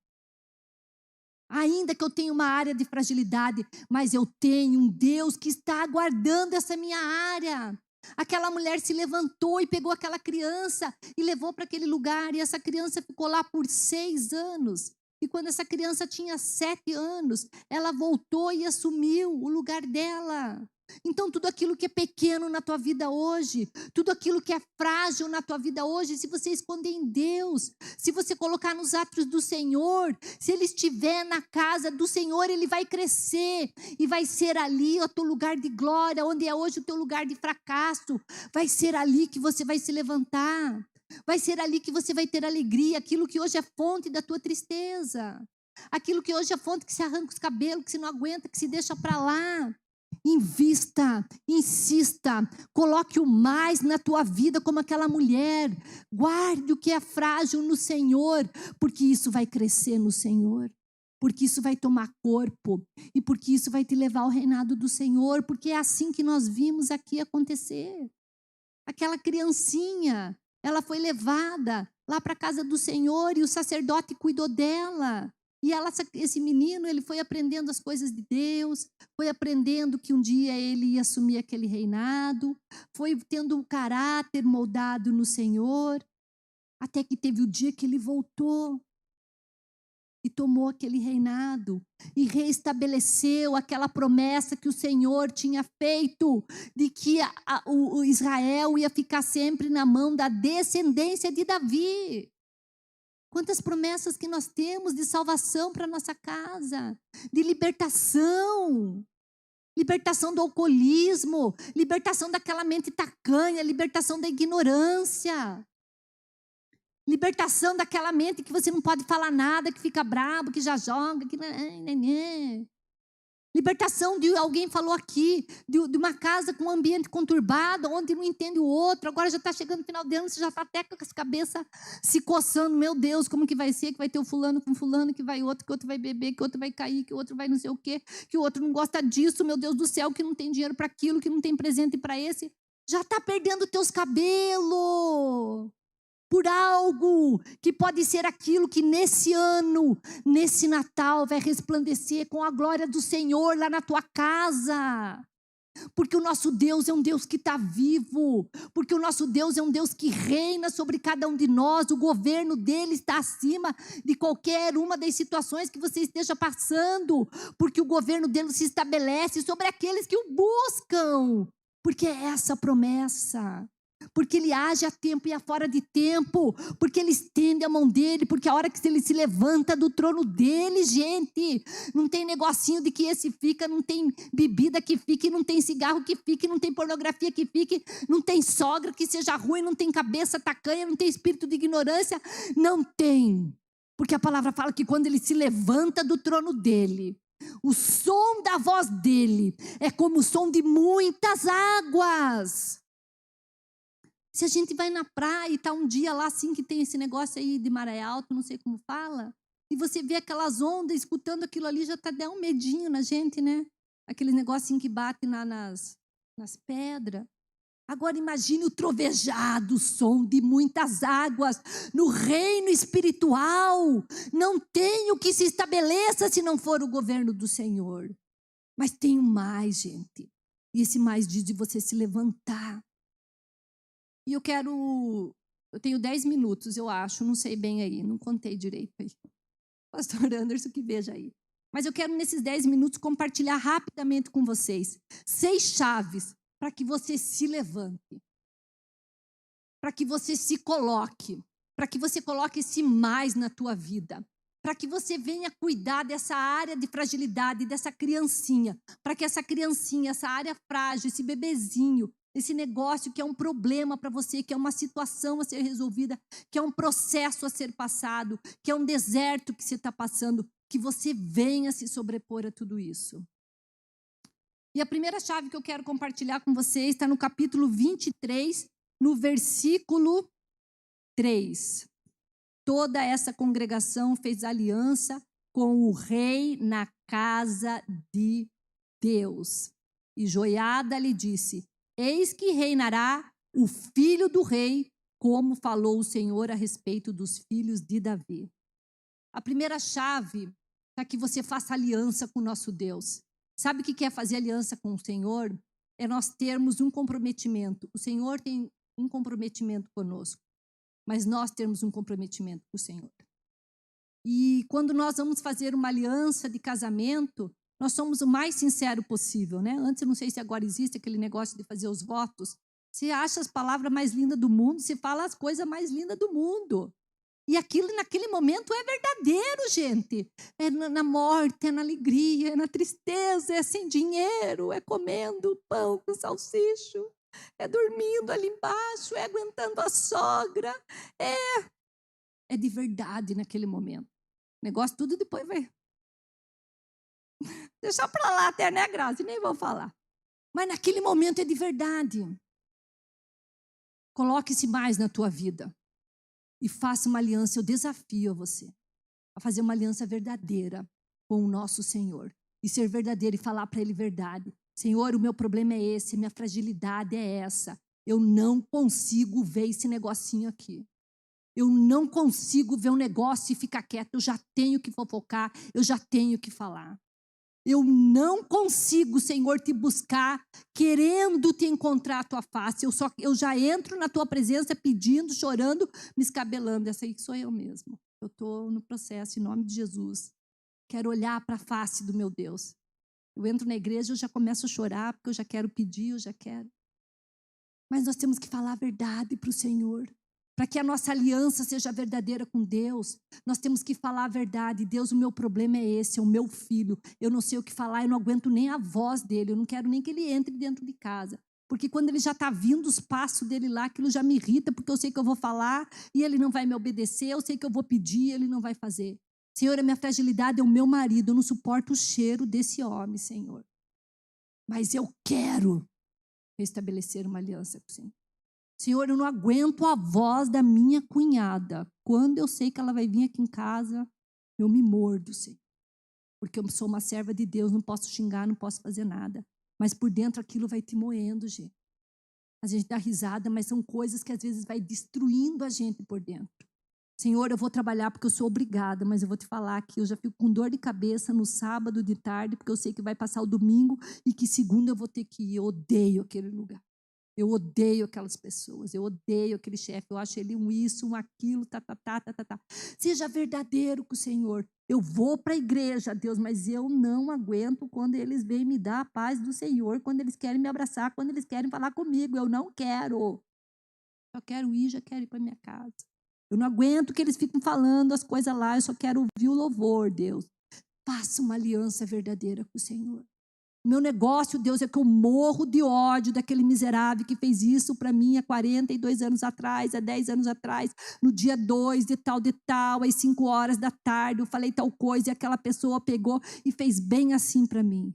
Speaker 1: Ainda que eu tenha uma área de fragilidade, mas eu tenho um Deus que está aguardando essa minha área. Aquela mulher se levantou e pegou aquela criança e levou para aquele lugar, e essa criança ficou lá por 6 anos. E quando essa criança tinha 7 anos, ela voltou e assumiu o lugar dela. Então tudo aquilo que é pequeno na tua vida hoje, tudo aquilo que é frágil na tua vida hoje, se você esconder em Deus, se você colocar nos atos do Senhor, se Ele estiver na casa do Senhor, Ele vai crescer e vai ser ali o teu lugar de glória, onde é hoje o teu lugar de fracasso, vai ser ali que você vai se levantar, vai ser ali que você vai ter alegria, aquilo que hoje é fonte da tua tristeza, aquilo que hoje é fonte que se arranca os cabelos, que se não aguenta, que se deixa para lá. Invista, insista, coloque o mais na tua vida como aquela mulher, guarde o que é frágil no Senhor, porque isso vai crescer no Senhor, porque isso vai tomar corpo, e porque isso vai te levar ao reinado do Senhor, porque é assim que nós vimos aqui acontecer. Aquela criancinha, ela foi levada lá para a casa do Senhor, e o sacerdote cuidou dela. E esse menino, ele foi aprendendo as coisas de Deus, foi aprendendo que um dia ele ia assumir aquele reinado, foi tendo um caráter moldado no Senhor, até que teve o dia que ele voltou. e tomou aquele reinado e reestabeleceu aquela promessa que o Senhor tinha feito de que o Israel ia ficar sempre na mão da descendência de Davi. Quantas promessas que nós temos de salvação para nossa casa, de libertação. Libertação do alcoolismo, libertação daquela mente tacanha, libertação da ignorância. Libertação daquela mente que você não pode falar nada, que fica bravo, que já joga, que... Libertação de alguém falou aqui, de uma casa com um ambiente conturbado, onde não entende o outro, agora já está chegando no final de ano, você já está até com a cabeça se coçando, meu Deus, como que vai ser, que vai ter o fulano com fulano, que vai outro, que outro vai beber, que outro vai cair, que o outro vai não sei o quê, que o outro não gosta disso, meu Deus do céu, que não tem dinheiro para aquilo, que não tem presente para esse, já está perdendo teus cabelos. Por algo que pode ser aquilo que nesse ano, nesse Natal, vai resplandecer com a glória do Senhor lá na tua casa. Porque o nosso Deus é um Deus que está vivo. Porque o nosso Deus é um Deus que reina sobre cada um de nós. O governo dele está acima de qualquer uma das situações que você esteja passando. Porque o governo dele se estabelece sobre aqueles que o buscam. Porque é essa a promessa. Porque ele age a tempo e a fora de tempo, porque ele estende a mão dele, porque a hora que ele se levanta do trono dele, gente, não tem negocinho de que esse fica, não tem bebida que fique, não tem cigarro que fique, não tem pornografia que fique, não tem sogra que seja ruim, não tem cabeça tacanha, não tem espírito de ignorância, não tem, porque a palavra fala que quando ele se levanta do trono dele, o som da voz dele é como o som de muitas águas. Se a gente vai na praia e está um dia lá assim que tem esse negócio aí de maré alta, não sei como fala, e você vê aquelas ondas, escutando aquilo ali, já está dando um medinho na gente, né? Aquele negocinho que bate nas pedras. Agora imagine o trovejado, o som de muitas águas no reino espiritual. Não tem o que se estabeleça se não for o governo do Senhor. Mas tem mais, gente. E esse mais diz de você se levantar. E eu tenho 10 minutos, eu acho, não sei bem aí, não contei direito aí. Pastor Anderson, que veja aí. Mas eu quero, nesses 10 minutos, compartilhar rapidamente com vocês 6 chaves para que você se levante, para que você se coloque, para que você coloque esse mais na tua vida, para que você venha cuidar dessa área de fragilidade, dessa criancinha, para que essa criancinha, essa área frágil, esse bebezinho, esse negócio que é um problema para você, que é uma situação a ser resolvida, que é um processo a ser passado, que é um deserto que você está passando, que você venha se sobrepor a tudo isso. E a primeira chave que eu quero compartilhar com vocês está no capítulo 23, no versículo 3. Toda essa congregação fez aliança com o rei na casa de Deus. E Joiada lhe disse: eis que reinará o filho do rei, como falou o Senhor a respeito dos filhos de Davi. A primeira chave para que você faça aliança com o nosso Deus. Sabe o que é fazer aliança com o Senhor? É nós termos um comprometimento. O Senhor tem um comprometimento conosco, mas nós temos um comprometimento com o Senhor. E quando nós vamos fazer uma aliança de casamento, nós somos o mais sincero possível, né? Antes, eu não sei se agora existe aquele negócio de fazer os votos. Você acha as palavras mais lindas do mundo, você fala as coisas mais lindas do mundo. E aquilo, naquele momento, é verdadeiro, gente. É na morte, é na alegria, é na tristeza, é sem dinheiro, é comendo pão com salsicho, é dormindo ali embaixo, é aguentando a sogra. É de verdade naquele momento. O negócio tudo depois vai... Deixa para lá até, né, Graça? Nem vou falar. Mas naquele momento é de verdade. Coloque-se mais na tua vida. E faça uma aliança. Eu desafio a você a fazer uma aliança verdadeira com o nosso Senhor. E ser verdadeiro e falar para Ele verdade. Senhor, o meu problema é esse, minha fragilidade é essa. Eu não consigo ver esse negocinho aqui. Eu não consigo ver um negócio e ficar quieto. Eu já tenho que fofocar, eu já tenho que falar. Eu não consigo, Senhor, te buscar, querendo te encontrar a tua face. Eu já entro na tua presença pedindo, chorando, me escabelando. Essa aí sou eu mesmo. Eu estou no processo, em nome de Jesus. Quero olhar para a face do meu Deus. Eu entro na igreja, eu já começo a chorar, porque eu já quero pedir, eu já quero. Mas nós temos que falar a verdade para o Senhor. Para que a nossa aliança seja verdadeira com Deus, nós temos que falar a verdade. Deus, o meu problema é esse, é o meu filho. Eu não sei o que falar, eu não aguento nem a voz dele. Eu não quero nem que ele entre dentro de casa. Porque quando ele já está vindo os passos dele lá, aquilo já me irrita, porque eu sei que eu vou falar e ele não vai me obedecer. Eu sei que eu vou pedir e ele não vai fazer. Senhor, a minha fragilidade é o meu marido. Eu não suporto o cheiro desse homem, Senhor. Mas eu quero restabelecer uma aliança com o Senhor. Senhor, eu não aguento a voz da minha cunhada. Quando eu sei que ela vai vir aqui em casa, eu me mordo, Senhor. Porque eu sou uma serva de Deus, não posso xingar, não posso fazer nada. Mas por dentro aquilo vai te moendo, gente. A gente dá risada, mas são coisas que às vezes vai destruindo a gente por dentro. Senhor, eu vou trabalhar porque eu sou obrigada, mas eu vou te falar que eu já fico com dor de cabeça no sábado de tarde, porque eu sei que vai passar o domingo e que segunda eu vou ter que ir. Eu odeio aquele lugar. Eu odeio aquelas pessoas, eu odeio aquele chefe, eu acho ele um isso, um aquilo, tá. Seja verdadeiro com o Senhor. Eu vou para a igreja, Deus, mas eu não aguento quando eles vêm me dar a paz do Senhor, quando eles querem me abraçar, quando eles querem falar comigo. Eu não quero. Só quero ir, já quero ir para minha casa. Eu não aguento que eles fiquem falando as coisas lá, eu só quero ouvir o louvor, Deus. Faça uma aliança verdadeira com o Senhor. O meu negócio, Deus, é que eu morro de ódio daquele miserável que fez isso para mim há 42 anos atrás, há 10 anos atrás, no dia 2 de tal, às 5 horas da tarde, eu falei tal coisa e aquela pessoa pegou e fez bem assim para mim.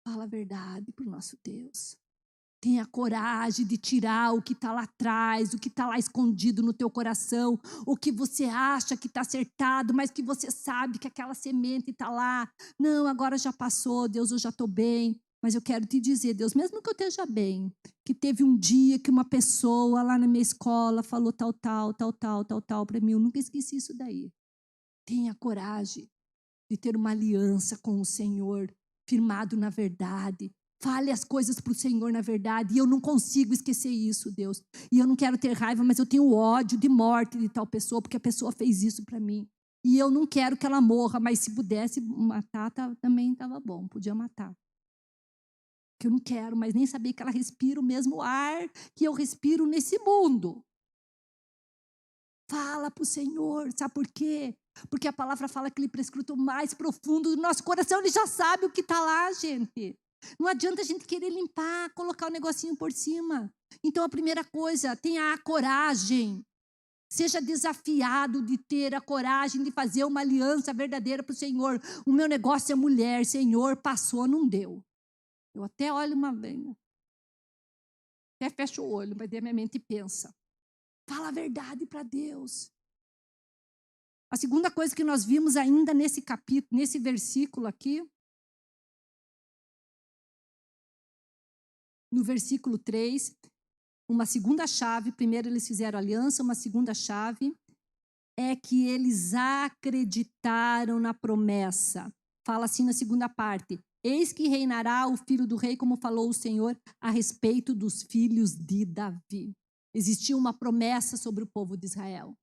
Speaker 1: Fala a verdade para o nosso Deus. Tenha coragem de tirar o que está lá atrás, o que está lá escondido no teu coração, o que você acha que está acertado, mas que você sabe que aquela semente está lá. Não, agora já passou, Deus, eu já estou bem. Mas eu quero te dizer, Deus, mesmo que eu esteja bem, que teve um dia que uma pessoa lá na minha escola falou tal para mim, eu nunca esqueci isso daí. Tenha coragem de ter uma aliança com o Senhor, firmado na verdade. Fale as coisas para o Senhor na verdade. E eu não consigo esquecer isso, Deus. E eu não quero ter raiva, mas eu tenho ódio de morte de tal pessoa, porque a pessoa fez isso para mim. E eu não quero que ela morra, mas se pudesse matar, também estava bom, podia matar. Porque eu não quero, mas nem saber que ela respira o mesmo ar que eu respiro nesse mundo. Fala para o Senhor, sabe por quê? Porque a palavra fala que ele prescruta o mais profundo do nosso coração, ele já sabe o que está lá, gente. Não adianta a gente querer limpar, colocar o negocinho por cima. Então a primeira coisa, tenha a coragem. Seja desafiado de ter a coragem de fazer uma aliança verdadeira para o Senhor. O meu negócio é mulher, Senhor, passou, não deu. Eu até olho uma vez, até fecho o olho, mas daí a minha mente pensa. Fala a verdade para Deus. A segunda coisa que nós vimos ainda nesse capítulo, nesse versículo aqui, no versículo 3, uma segunda chave, primeiro eles fizeram aliança, uma segunda chave é que eles acreditaram na promessa. Fala assim na segunda parte, eis que reinará o filho do rei, como falou o Senhor, a respeito dos filhos de Davi. Existia uma promessa sobre o povo de Israel.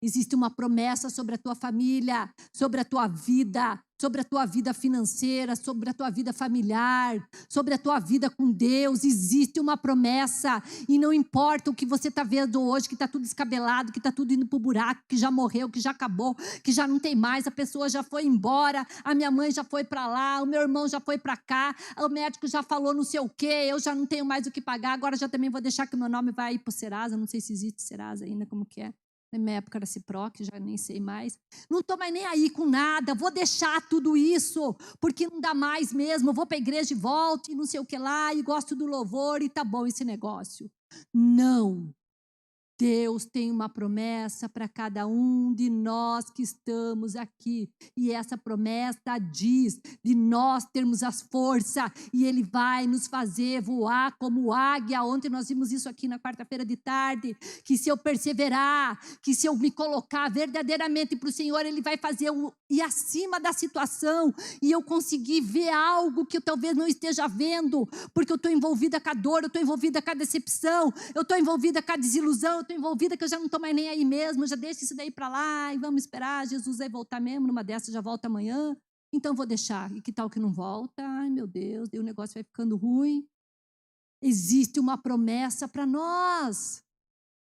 Speaker 1: Existe uma promessa sobre a tua família, sobre a tua vida financeira, sobre a tua vida familiar, sobre a tua vida com Deus. Existe uma promessa e não importa o que você está vendo hoje, que está tudo descabelado, que está tudo indo para o buraco, que já morreu, que já acabou, que já não tem mais, a pessoa já foi embora, a minha mãe já foi para lá, o meu irmão já foi para cá, o médico já falou não sei o quê, eu já não tenho mais o que pagar, agora já também vou deixar que o meu nome vai para o Serasa, não sei se existe Serasa ainda, como que é. Na minha época era Ciproc, já nem sei mais. Não estou mais nem aí com nada, vou deixar tudo isso, porque não dá mais mesmo. Eu vou para a igreja e volto, e não sei o que lá, e gosto do louvor, e tá bom esse negócio. Não. Deus tem uma promessa para cada um de nós que estamos aqui. E essa promessa diz de nós termos as forças. E Ele vai nos fazer voar como águia. Ontem nós vimos isso aqui na quarta-feira de tarde. Que se eu perseverar, que se eu me colocar verdadeiramente para o Senhor, Ele vai fazer ir acima da situação. E eu conseguir ver algo que eu talvez não esteja vendo. Porque eu estou envolvida com a dor, eu estou envolvida com a decepção, eu estou envolvida com a desilusão, estou envolvida que eu já não estou mais nem aí mesmo, já deixo isso daí para lá e vamos esperar, Jesus vai voltar mesmo, numa dessas já volta amanhã, então vou deixar. E que tal que não volta? Ai, meu Deus, daí o negócio vai ficando ruim. Existe uma promessa para nós,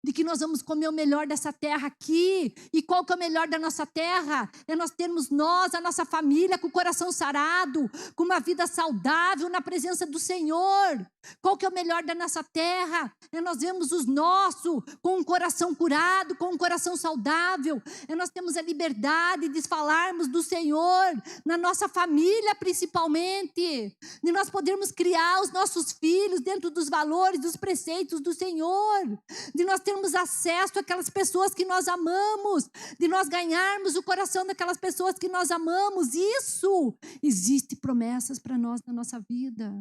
Speaker 1: de que nós vamos comer o melhor dessa terra aqui. E qual que é o melhor da nossa terra? É nós termos a nossa família, com o coração sarado, com uma vida saudável na presença do Senhor. Qual que é o melhor da nossa terra? É nós vermos os nossos com um coração curado, com um coração saudável. É nós termos a liberdade de falarmos do Senhor na nossa família, principalmente. De nós podermos criar os nossos filhos dentro dos valores, dos preceitos do Senhor. De nós termos acesso àquelas pessoas que nós amamos, de nós ganharmos o coração daquelas pessoas que nós amamos. Isso, existe promessas para nós na nossa vida.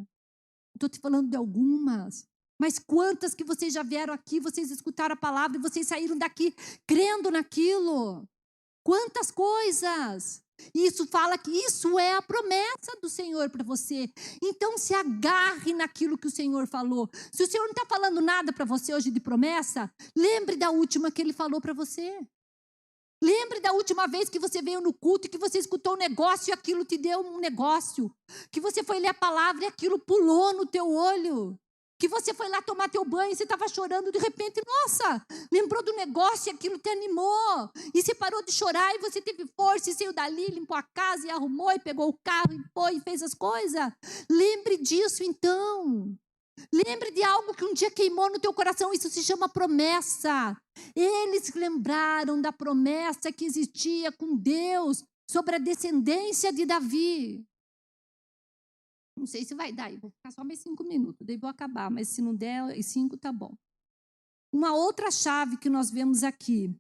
Speaker 1: Estou te falando de algumas, mas quantas que vocês já vieram aqui, vocês escutaram a palavra e vocês saíram daqui crendo naquilo. Quantas coisas! Isso fala que isso é a promessa do Senhor para você. Então se agarre naquilo que o Senhor falou. Se o Senhor não está falando nada para você hoje de promessa, lembre da última que Ele falou para você. Lembre da última vez que você veio no culto e que você escutou um negócio e aquilo te deu um negócio. Que você foi ler a palavra e aquilo pulou no teu olho. Que você foi lá tomar teu banho e você estava chorando, de repente, nossa, lembrou do negócio e aquilo te animou. E você parou de chorar e você teve força e saiu dali, limpou a casa e arrumou e pegou o carro e foi e fez as coisas. Lembre disso então. Lembre de algo que um dia queimou no teu coração, isso se chama promessa. Eles lembraram da promessa que existia com Deus sobre a descendência de Davi. Não sei se vai dar, vou ficar só mais 5 minutos, daí vou acabar, mas se não der, 5 tá bom. Uma outra chave que nós vemos aqui,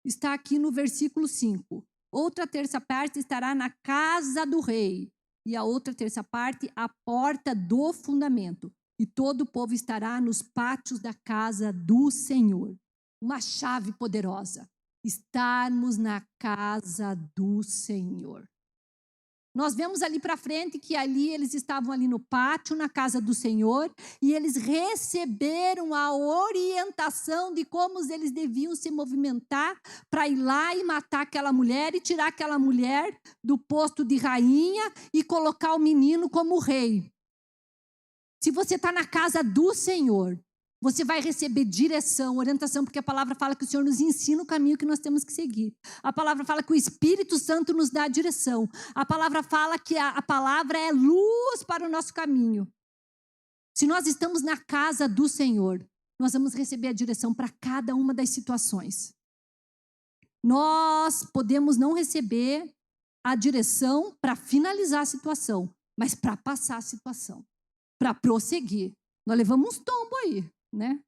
Speaker 1: está aqui no versículo 5. Outra terça parte estará na casa do rei, e a outra terça parte, a porta do fundamento. E todo o povo estará nos pátios da casa do Senhor. Uma chave poderosa, estarmos na casa do Senhor. Nós vemos ali para frente que ali eles estavam ali no pátio, na casa do Senhor, e eles receberam a orientação de como eles deviam se movimentar para ir lá e matar aquela mulher e tirar aquela mulher do posto de rainha e colocar o menino como rei. Se você está na casa do Senhor, você vai receber direção, orientação, porque a palavra fala que o Senhor nos ensina o caminho que nós temos que seguir. A palavra fala que o Espírito Santo nos dá a direção. A palavra fala que a palavra é luz para o nosso caminho. Se nós estamos na casa do Senhor, nós vamos receber a direção para cada uma das situações. Nós podemos não receber a direção para finalizar a situação, mas para passar a situação, para prosseguir. Nós levamos uns tombos aí, né?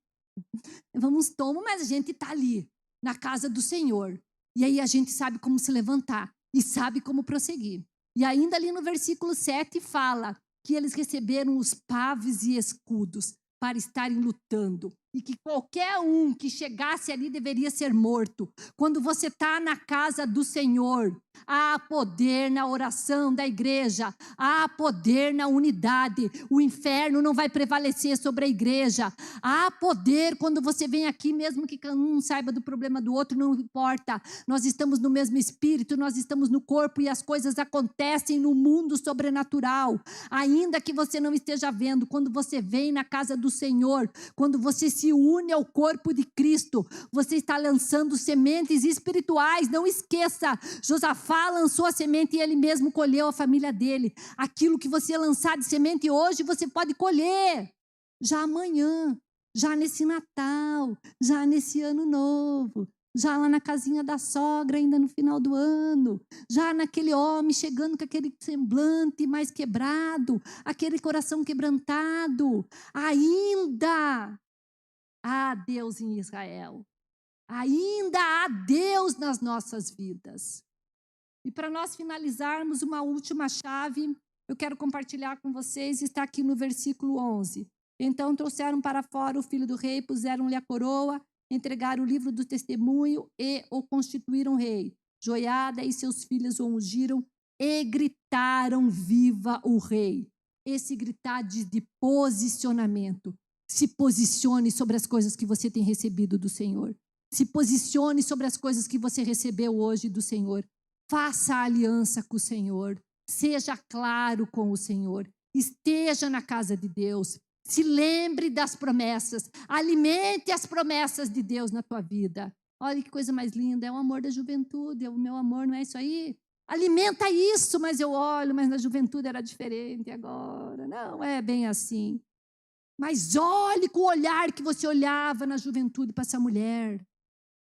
Speaker 1: Levamos uns tombos, mas a gente está ali, na casa do Senhor. E aí a gente sabe como se levantar e sabe como prosseguir. E ainda ali no versículo 7 fala que eles receberam os paves e escudos para estarem lutando. E que qualquer um que chegasse ali deveria ser morto. Quando você está na casa do Senhor, há poder na oração da igreja, há poder na unidade. O inferno não vai prevalecer sobre a igreja. Há poder quando você vem aqui, mesmo que um saiba do problema do outro, não importa. Nós estamos no mesmo espírito, nós estamos no corpo e as coisas acontecem no mundo sobrenatural. Ainda que você não esteja vendo, quando você vem na casa do Senhor, quando você se une ao corpo de Cristo, você está lançando sementes espirituais. Não esqueça, Josafá lançou a semente e ele mesmo colheu a família dele. Aquilo que você lançar de semente hoje, você pode colher já amanhã, já nesse Natal, já nesse ano novo, já lá na casinha da sogra ainda no final do ano, já naquele homem chegando com aquele semblante mais quebrado, aquele coração quebrantado. Ainda há Deus em Israel, ainda há Deus nas nossas vidas. E para nós finalizarmos, uma última chave, eu quero compartilhar com vocês, está aqui no versículo 11. Então trouxeram para fora o filho do rei, puseram-lhe a coroa, entregaram o livro do testemunho e o constituíram rei. Joiada e seus filhos o ungiram e gritaram: viva o rei. Esse gritar de posicionamento. Se posicione sobre as coisas que você tem recebido do Senhor. Se posicione sobre as coisas que você recebeu hoje do Senhor. Faça a aliança com o Senhor. Seja claro com o Senhor. Esteja na casa de Deus. Se lembre das promessas. Alimente as promessas de Deus na tua vida. Olha que coisa mais linda. É o amor da juventude. O meu amor, não é isso aí? Alimenta isso, mas eu olho, mas na juventude era diferente agora. Não é bem assim. Mas olhe com o olhar que você olhava na juventude para essa mulher.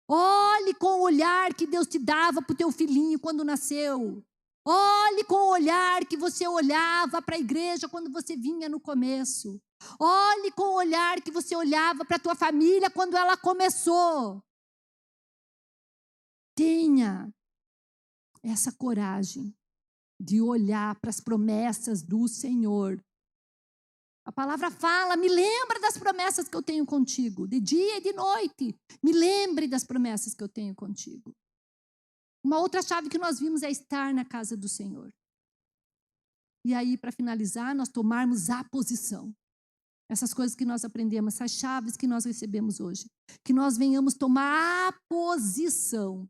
Speaker 1: Olhe com o olhar que Deus te dava para o teu filhinho quando nasceu. Olhe com o olhar que você olhava para a igreja quando você vinha no começo. Olhe com o olhar que você olhava para a tua família quando ela começou. Tenha essa coragem de olhar para as promessas do Senhor. A palavra fala, me lembra das promessas que eu tenho contigo, de dia e de noite. Me lembre das promessas que eu tenho contigo. Uma outra chave que nós vimos é estar na casa do Senhor. E aí, para finalizar, nós tomarmos a posição. Essas coisas que nós aprendemos, essas chaves que nós recebemos hoje. Que nós venhamos tomar a posição.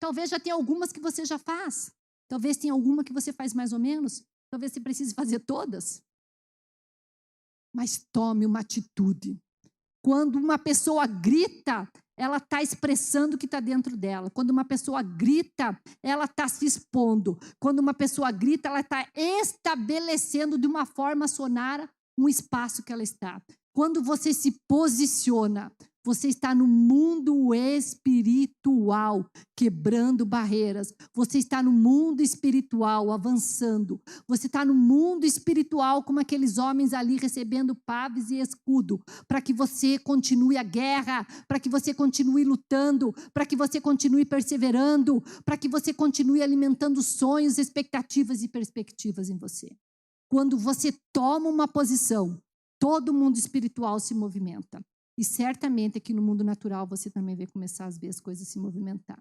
Speaker 1: Talvez já tenha algumas que você já faz. Talvez tenha alguma que você faz mais ou menos. Talvez você precise fazer todas. Mas tome uma atitude. Quando uma pessoa grita, ela está expressando o que está dentro dela. Quando uma pessoa grita, ela está se expondo. Quando uma pessoa grita, ela está estabelecendo de uma forma sonora um espaço que ela está. Quando você se posiciona, você está no mundo espiritual, quebrando barreiras. Você está no mundo espiritual, avançando. Você está no mundo espiritual, como aqueles homens ali recebendo paves e escudo, para que você continue a guerra, para que você continue lutando, para que você continue perseverando, para que você continue alimentando sonhos, expectativas e perspectivas em você. Quando você toma uma posição, todo mundo espiritual se movimenta. E certamente aqui no mundo natural você também vai começar a ver as coisas se movimentar.